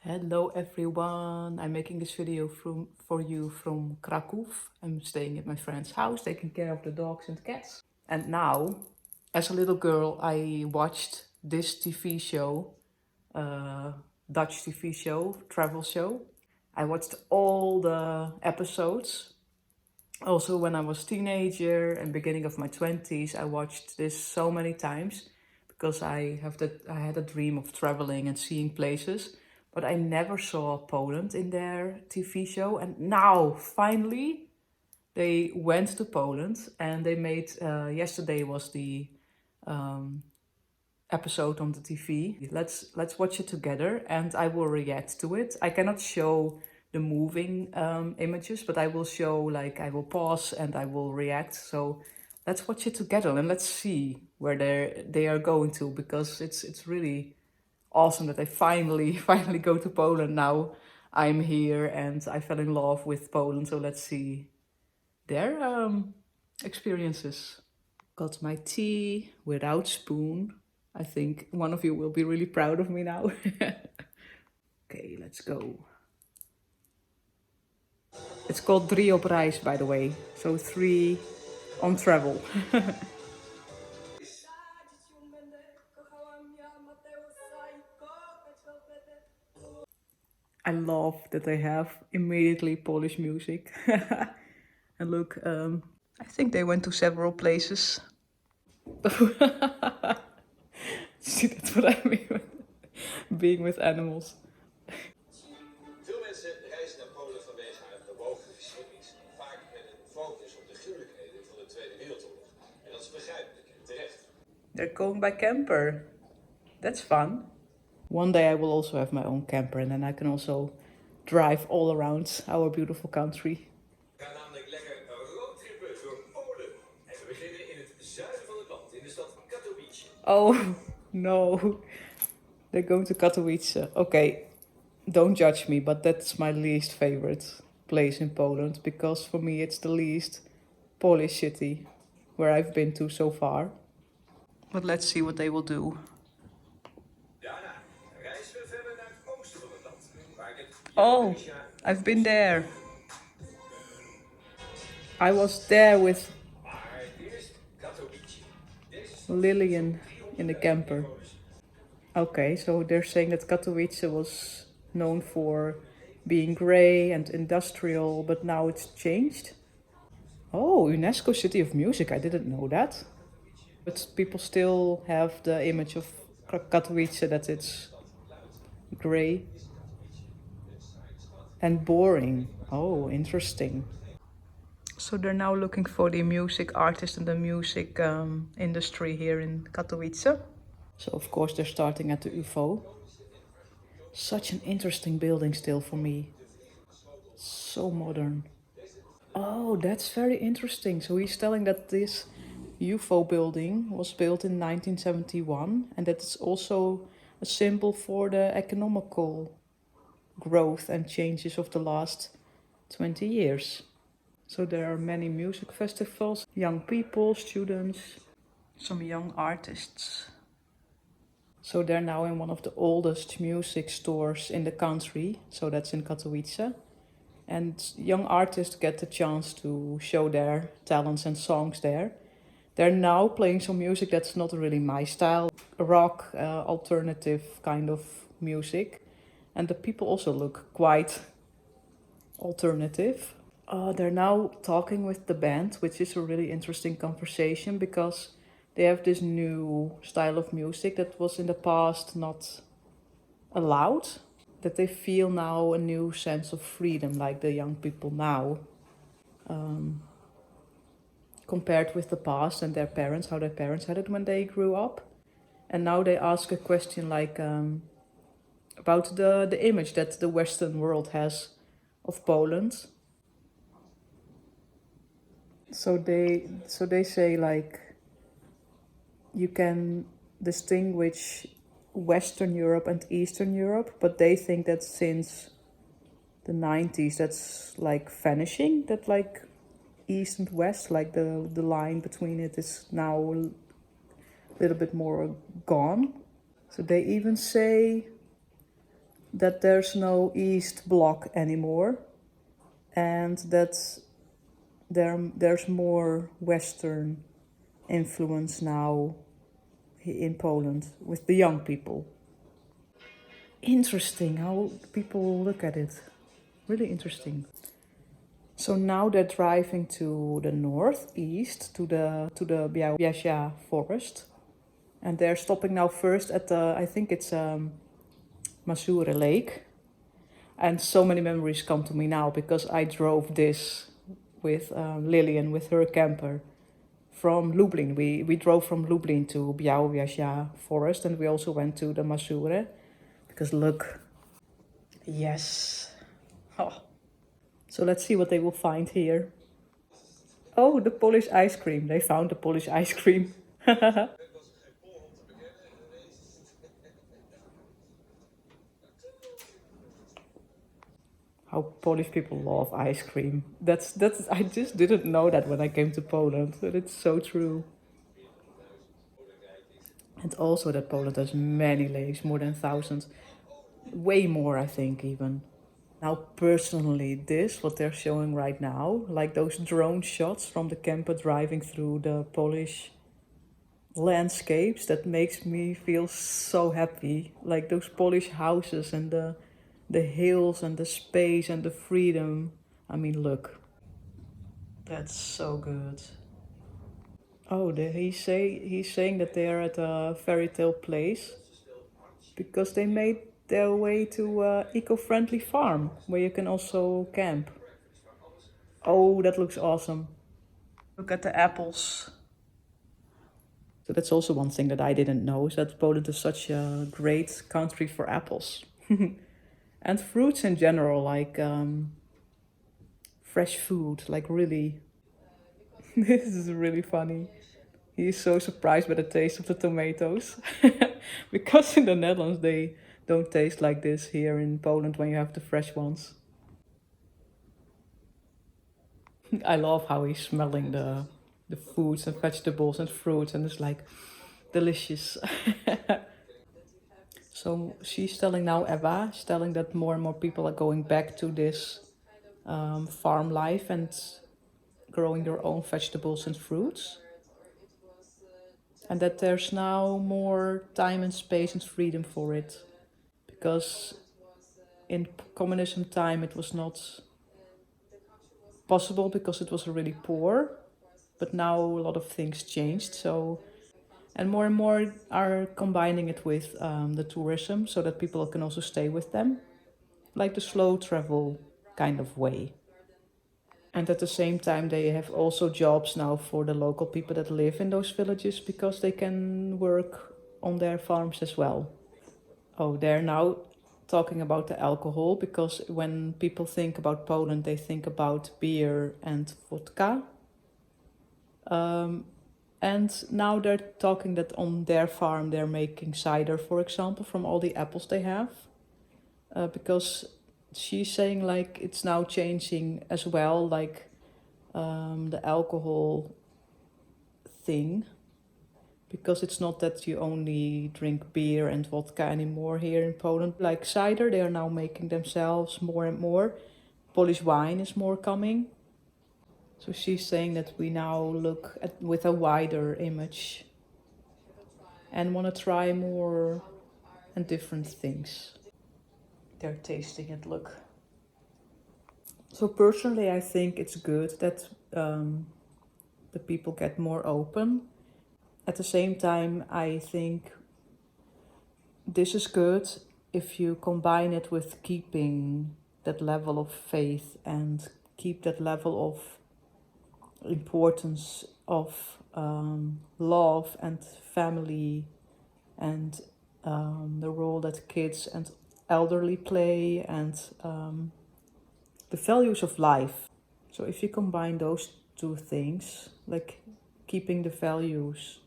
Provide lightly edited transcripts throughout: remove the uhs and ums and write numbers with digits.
Hello everyone, I'm making this video for you from Krakow. I'm staying at my friend's house, taking care of the dogs and cats. And now, as a little girl, I watched this TV show, Dutch TV show, travel show. I watched all the episodes. Also when I was teenager and beginning of my 20s, I watched this so many times because I had a dream of traveling and seeing places, but I never saw Poland in their TV show. And now finally they went to Poland and they made yesterday was the episode on the TV. Let's watch it together and I will react to it. I cannot show the moving images, but I will show, like, I will pause and I will react. So let's watch it together and let's see where they are going to, because it's really awesome that they finally go to Poland. Now I'm here and I fell in love with Poland. So let's see their experiences. Got my tea without spoon. I think one of you will be really proud of me now. Okay, let's go. It's called 3 op reis, by the way. So 3 on travel. I love that they have immediately Polish music. And look, I think they went to several places. See, that's what I mean with being with animals. Veel mensen reizen naar Polen vanwege haar bewogen geschiedenis, vaak met een focus op de gruwelijkheden van de Tweede Wereldoorlog. En dat is begrijpelijk en terecht. They're going by camper. That's fun. One day I will also have my own camper and then I can also drive all around our beautiful country. We gaan namelijk lekker roadtrippen door Polen. En we beginnen in het zuiden van het land, in de stad Katowice. Oh, no. They're going to Katowice. Okay, don't judge me, but that's my least favorite place in Poland, because for me it's the least Polish city where I've been to so far. But let's see what they will do. Daarna reizen we verder naar het oosten van het land, waar het Oh, I've been there. I was there with Maar eerst Katowice. Lillian in the camper. Okay, so they're saying that Katowice was known for being grey and industrial, but now it's changed. Oh, UNESCO City of Music, I didn't know that. But people still have the image of Katowice that it's grey and boring. Oh, interesting. So they're now looking for the music artist and the music industry here in Katowice. So of course they're starting at the UFO. Such an interesting building still for me. So modern. Oh, that's very interesting. So he's telling that this UFO building was built in 1971 and that it's also a symbol for the economical growth and changes of the last 20 years. So there are many music festivals, young people, students, some young artists. So they're now in one of the oldest music stores in the country, so that's in Katowice. And young artists get the chance to show their talents and songs there. They're now playing some music that's not really my style, rock, alternative kind of music. And the people also look quite alternative. They're now talking with the band, which is a really interesting conversation because they have this new style of music that was in the past not allowed. That they feel now a new sense of freedom, like the young people now, compared with the past and their parents, how their parents had it when they grew up. And now they ask a question like about the image that the Western world has of Poland. So they say, like, you can distinguish Western Europe and Eastern Europe, but they think that since the 90s that's like vanishing, that like East and West, like the line between it is now a little bit more gone. So they even say that there's no East Bloc anymore, and that there's more Western influence now in Poland with the young people. Interesting how people look at it. Really interesting. So now they're driving to the northeast, to the Białowieża Forest, and they're stopping now first at the, I think it's Mazury Lake. And so many memories come to me now because I drove this with Lillian with her camper from Lublin. We drove from Lublin to Białowieża Forest, and we also went to the Mazury because look, yes. Oh. So let's see what they will find here. Oh, the Polish ice cream. They found the Polish ice cream. How Polish people love ice cream. That's I just didn't know that when I came to Poland, but it's so true. And also that Poland has many lakes, more than 1,000. Way more, I think, even. Now, personally, what they're showing right now, like those drone shots from the camper driving through the Polish landscapes, that makes me feel so happy. Like those Polish houses and the hills and the space and the freedom. I mean, look. That's so good. Oh, he's saying that they're at a fairy tale place because they made their way to a eco-friendly farm where you can also camp. Oh, that looks awesome. Look at the apples. So that's also one thing that I didn't know, is that Poland is such a great country for apples. And fruits in general, like fresh food, like really. This is really funny. He's so surprised by the taste of the tomatoes. Because in the Netherlands they don't taste like this here in Poland when you have the fresh ones. I love how he's smelling the foods and vegetables and fruits, and it's like delicious. So she's telling now, Eva, she's telling that more and more people are going back to this farm life and growing their own vegetables and fruits. And that there's now more time and space and freedom for it. Because in communism time it was not possible because it was really poor. But now a lot of things changed. So, and more are combining it with the tourism so that people can also stay with them. Like the slow travel kind of way. And at the same time, they have also jobs now for the local people that live in those villages because they can work on their farms as well. Oh, they're now talking about the alcohol because when people think about Poland, they think about beer and vodka. And now they're talking that on their farm they're making cider, for example, from all the apples they have. Because she's saying like it's now changing as well, like the alcohol thing, because it's not that you only drink beer and vodka anymore here in Poland. Like cider, they are now making themselves more and more. Polish wine is more coming. So she's saying that we now look at with a wider image and want to try more and different things. They're tasting it, look. So personally, I think it's good that the people get more open. At the same time, I think this is good if you combine it with keeping that level of faith and keep that level of importance of love and family and the role that kids and elderly play and the values of life. So if you combine those two things, like keeping the values,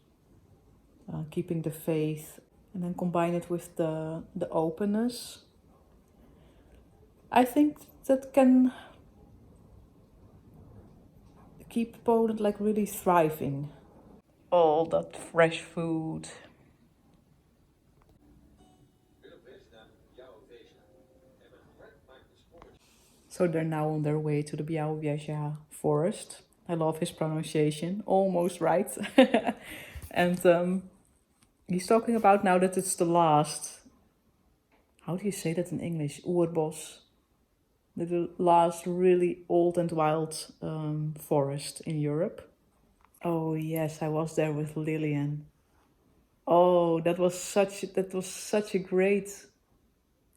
keeping the faith, and then combine it with the openness, I think that can keep Poland like really thriving. All that fresh food. So they're now on their way to the Białowieża Forest. I love his pronunciation, almost right. And he's talking about now that it's the last, how do you say that in English? Oerbos. The last really old and wild forest in Europe. Oh yes, I was there with Lillian. Oh, that was such a great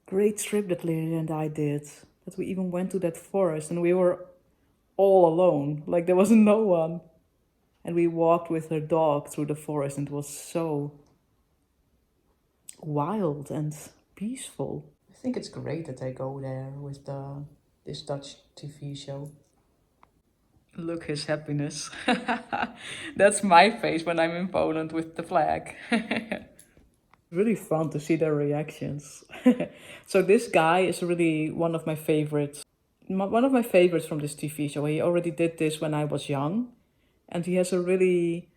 trip that Lily and I did. That we even went to that forest and we were all alone. Like there was no one. And we walked with her dog through the forest and it was so wild and peaceful. I think it's great that I go there with this Dutch TV show. Look his happiness. That's my face when I'm in Poland with the flag. Really fun to see their reactions. So this guy is really one of my favorites. One of my favorites from this TV show. He already did this when I was young. And he has a really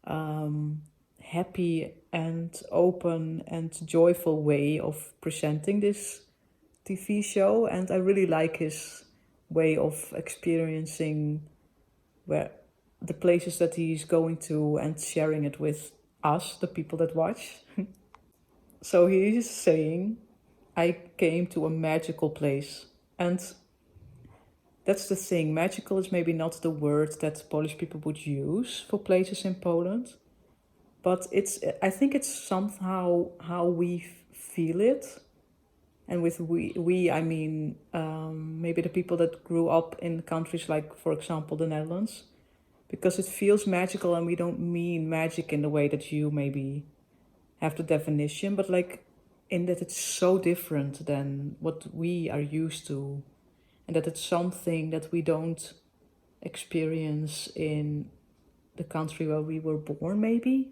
happy and open and joyful way of presenting this TV show. And I really like his way of experiencing where the places that he's going to and sharing it with us, the people that watch. So he's saying, I came to a magical place. And that's the thing. Magical is maybe not the word that Polish people would use for places in Poland. But I think it's somehow how we feel it. And with we I mean maybe the people that grew up in countries like, for example, the Netherlands. Because it feels magical and we don't mean magic in the way that you maybe have the definition, but like in that it's so different than what we are used to, and that it's something that we don't experience in the country where we were born, maybe.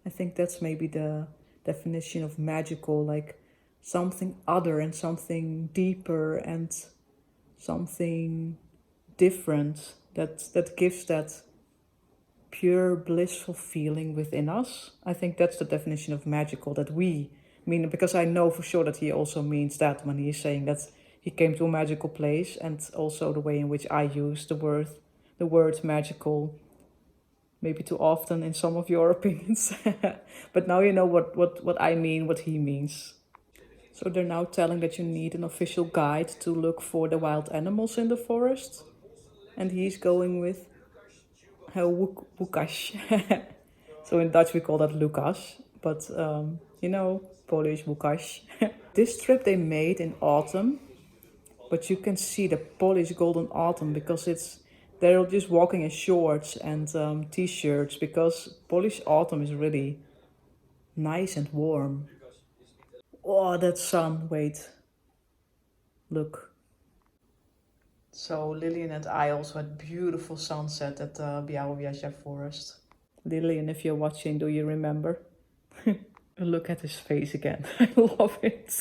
I think that's maybe the definition of magical, like something other and something deeper and something different that gives that pure blissful feeling within us. I think that's the definition of magical that we mean, because I know for sure that he also means that when he is saying that he came to a magical place, and also the way in which I use the word magical maybe too often in some of your opinions. But now you know what I mean, what he means. So they're now telling that you need an official guide to look for the wild animals in the forest. And he's going with Łukasz. So in Dutch we call that Lucas, but Polish Łukasz. This trip they made in autumn, but you can see the Polish golden autumn because they're just walking in shorts and t-shirts, because Polish autumn is really nice and warm. Oh, that sun, wait. Look. So Lillian and I also had beautiful sunset at the Białowieża Forest. Lillian, if you're watching, do you remember? Look at his face again. I love it.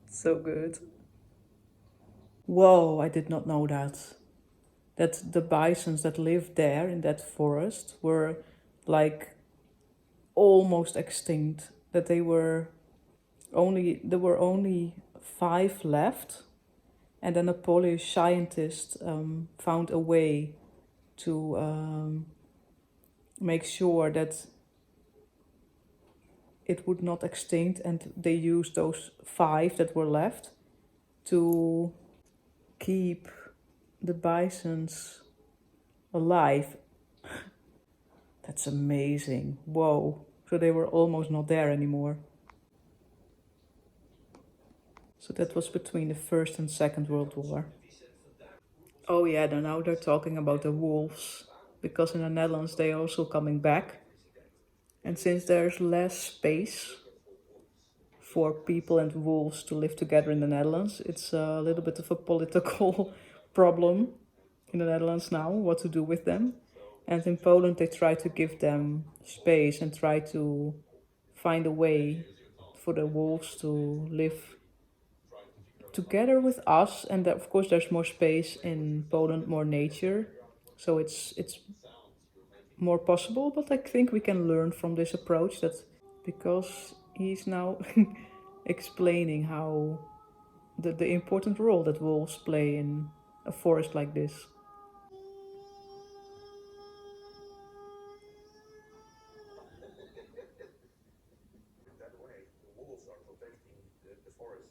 So good. Whoa, I did not know that. That the bisons that lived there in that forest were like almost extinct. That there were only 5 left. And then a Polish scientist found a way to make sure that it would not extinct, and they used those 5 that were left to keep the bisons alive. That's amazing. Whoa. So they were almost not there anymore. So that was between the First and Second World War. Oh yeah, now they're talking about the wolves, because in the Netherlands they're also coming back. And since there's less space for people and wolves to live together in the Netherlands, it's a little bit of a political problem in the Netherlands now, what to do with them. And in Poland they try to give them space and try to find a way for the wolves to live together with us. And of course there's more space in Poland, more nature, so it's more possible. But I think we can learn from this approach, that because he's now explaining how the important role that wolves play in a forest like this. That way, the wolves are protecting the forest,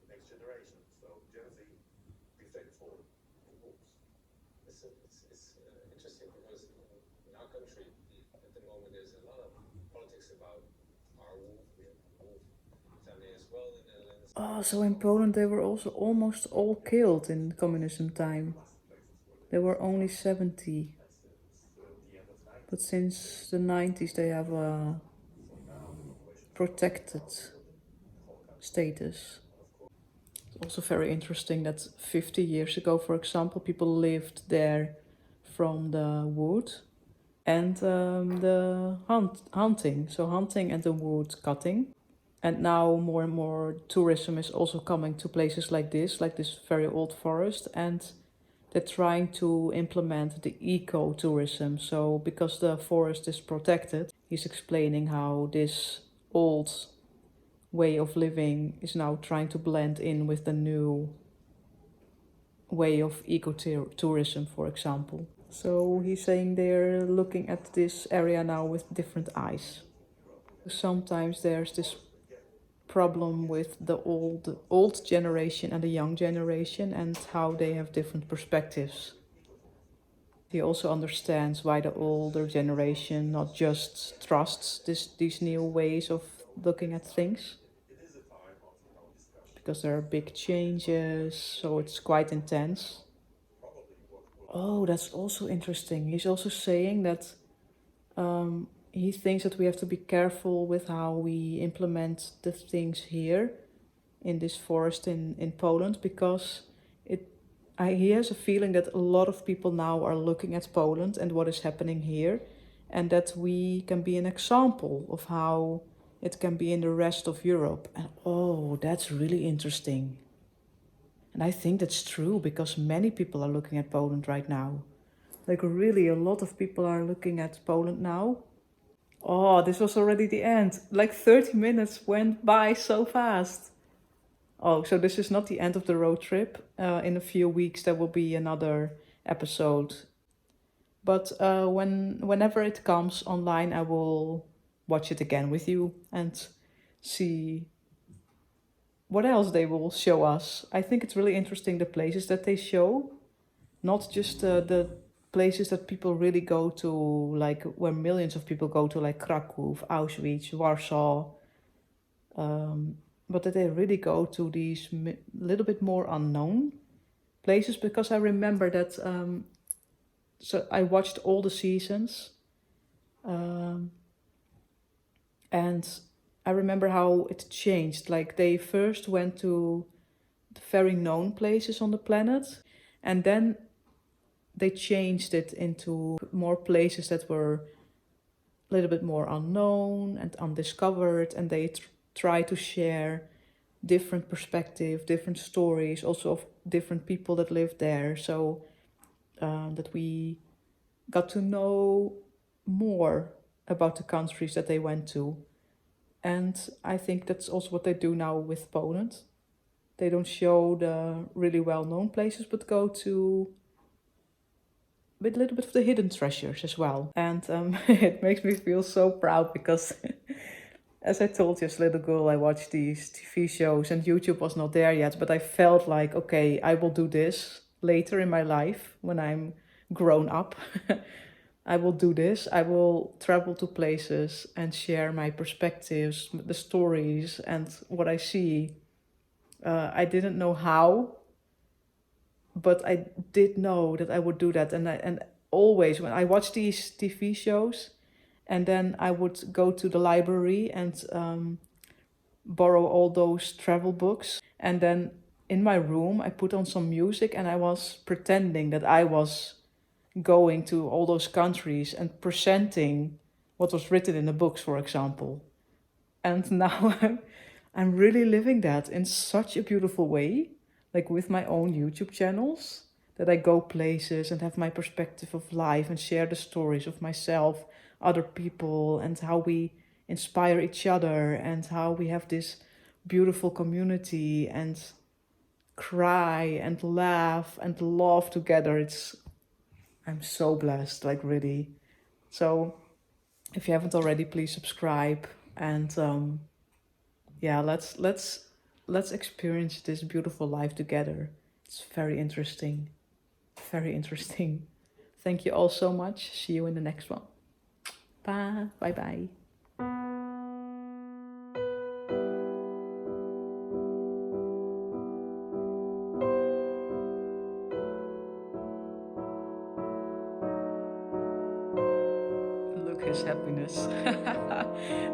the next generation. So generally, we take it forward for wolves. It's interesting because in our country at the moment there's a lot of politics about our wolf. We have wolf family as well in the Netherlands. Oh, so in Poland they were also almost all killed in communism time. There were only 70. But since the 90s they have a protected status. It's also very interesting that 50 years ago, for example, people lived there from the wood and the hunting. So hunting and the wood cutting. And now more and more tourism is also coming to places like this very old forest, and they're trying to implement the eco-tourism. So because the forest is protected, he's explaining how this old way of living is now trying to blend in with the new way of eco-tourism, for example. So he's saying they're looking at this area now with different eyes. Sometimes there's this problem with the old generation and the young generation and how they have different perspectives. He also understands why the older generation not just trusts these new ways of looking at things, because there are big changes, so it's quite intense. Oh, that's also interesting. He's also saying that he thinks that we have to be careful with how we implement the things here in this forest in Poland, because he has a feeling that a lot of people now are looking at Poland and what is happening here, and that we can be an example of how it can be in the rest of Europe. And oh, that's really interesting. And I think that's true because many people are looking at Poland right now. Like really a lot of people are looking at Poland now. Oh, this was already the end. Like 30 minutes went by so fast. Oh, so this is not the end of the road trip. In a few weeks there will be another episode. But whenever it comes online, I will watch it again with you and see what else they will show us. I think it's really interesting the places that they show, not just the places that people really go to, like where millions of people go to, like Krakow, Auschwitz, Warsaw, but that they really go to these little bit more unknown places. Because I remember that, so I watched all the seasons, and I remember how it changed. Like they first went to the very known places on the planet, and then they changed it into more places that were a little bit more unknown and undiscovered, and they try to share different perspective, different stories, also of different people that lived there, so that we got to know more about the countries that they went to. And I think that's also what they do now with Poland. They don't show the really well-known places, but go to a little bit of the hidden treasures as well. And it makes me feel so proud because as I told you, as a little girl, I watched these TV shows and YouTube was not there yet, but I felt like, okay, I will do this later in my life when I'm grown up. I will do this. I will travel to places and share my perspectives, the stories, and what I see. I didn't know how, but I did know that I would do that. And always when I watch these TV shows, and then I would go to the library and borrow all those travel books. And then in my room, I put on some music and I was pretending that I was going to all those countries and presenting what was written in the books, for example. And now I'm really living that in such a beautiful way, like with my own YouTube channels, that I go places and have my perspective of life and share the stories of myself, other people, and how we inspire each other and how we have this beautiful community. And cry and laugh and love together. I'm so blessed, like really. So if you haven't already, please subscribe, and yeah, let's experience this beautiful life together. It's very interesting. Very interesting. Thank you all so much. See you in the next one. Bye. Bye bye. Look his happiness.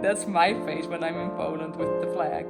That's my face when I'm in Poland with the flag.